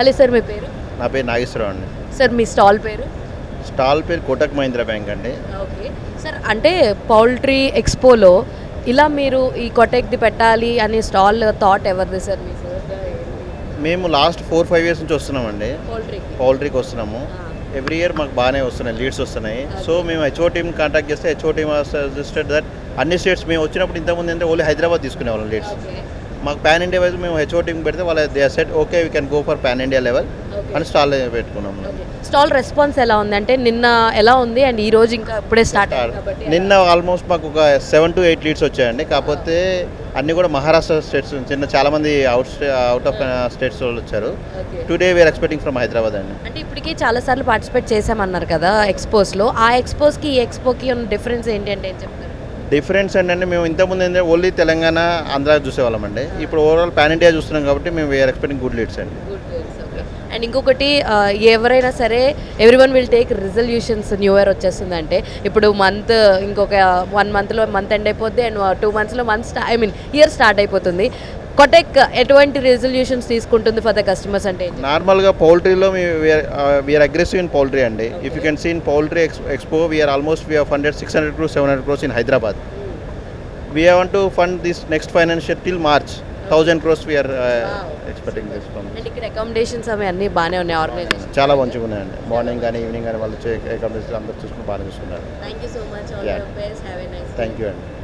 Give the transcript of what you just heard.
Hello sir, మీ పేరు? నా పేరు నాగేశ్వరరావు అండి. సార్ మీ స్టాల్ పేరు? స్టాల్ పేరు కోటక్ మహీంద్రా బ్యాంక్ అండి. ఓకే సార్, అంటే పౌల్ట్రీ ఎక్స్పోలో ఇలా మీరు ఈ కొటెక్ది పెట్టాలి అనే స్టాల్ థాట్ ఎవరిది సార్? మీ సార్ మేము లాస్ట్ 4-5 ఇయర్స్ నుంచి వస్తున్నామండి, పౌల్ట్రీకి వస్తున్నాము. ఎవ్రీ ఇయర్ మాకు బాగానే వస్తున్నాయి, లీడ్స్ వస్తున్నాయి. సో మేము హెచ్ఓ టీమ్ కాంటాక్ట్ చేస్తే హెచ్ఓ టీమ్ సజెస్టెడ్ దట్ అన్ని స్టేట్స్ మేము వచ్చినప్పుడు ఇంతకుముందు అంటే ఓన్లీ హైదరాబాద్ తీసుకునేవాళ్ళం లీడ్స్. మాకు పాన్ ఇండియా వైజ్ మేము హెచ్ఓ టీమ్ పెడితే వాళ్ళ they set okay we can go for pan India level అని స్టాల్ పెట్టుకున్నాము. స్టాల్ రెస్పాన్స్ ఎలా ఉంది? అంటే నిన్న ఎలా ఉంది అండ్ ఈ రోజు ఇంకా ఇప్పుడే స్టార్ట్ అయ్యింది. నిన్న ఆల్మోస్ట్ మాకు ఒక 7 to 8 లీడ్స్ వచ్చాయండి. కాకపోతే అన్నీ కూడా మహారాష్ట్ర స్టేట్స్ చిన్న చాలామంది అవుట్ ఆఫ్ స్టేట్స్ వాళ్ళు వచ్చారు. Today we are expecting from Hyderabad అండి. అంటే ఇప్పటికీ చాలాసార్లు పార్టిసిపేట్ చేసామన్నారు కదా ఎక్స్పోస్లో. ఆ ఎక్స్పోస్కి ఈ ఎక్స్పోకి ఉన్న డిఫరెన్స్ ఏంటి అంటే ఏం చెప్తారు? డిఫరెన్స్ ఏంటంటే మేము ఇంతకుముందు ఏంటంటే ఓన్లీ తెలంగాణ ఆంధ్ర చూసేవాళ్ళం అండి. ఇప్పుడు ఓవరాల్ పాన్ ఇండియా చూస్తున్నాం కాబట్టి మేము వీఆర్ ఎక్స్పెక్టింగ్ గుడ్ లీడ్స్ అండి. అండ్ ఇంకొకటి, ఎవరైనా సరే everyone will take resolutions. New year వచ్చేస్తుందంటే ఇప్పుడు ఇంకొక 1 monthలో మంత్ ఎండ్ అయిపోద్ది అండ్ 2 monthsలో ఇయర్ స్టార్ట్ అయిపోతుంది. కొటెక్ ఎటువంటి రెజల్యూషన్స్ తీసుకుంటుంది ఫర్ ద కస్టమర్స్? అంటే నార్మల్గా పౌల్ట్రీలో వీఆర్ అగ్రెసివ్ ఇన్ పౌల్ట్రీ అండి. If you can see in poultry expo we are almost we funded 600 to 700 crores in Hyderabad. We want to fund this next financial till March. 1,000 crores we are expecting this from. And ఇక్కడ accommodations అవి అన్నీ బాగానే ఉన్నాయి, organisation చాలా మంచిగా ఉన్నాయండి. Morning కానీ evening కానీ వాళ్ళు అకామిడేషన్ అందరూ చూసుకుని బాగా చూసుకున్నారు. Thank you so much. Thank you అండి.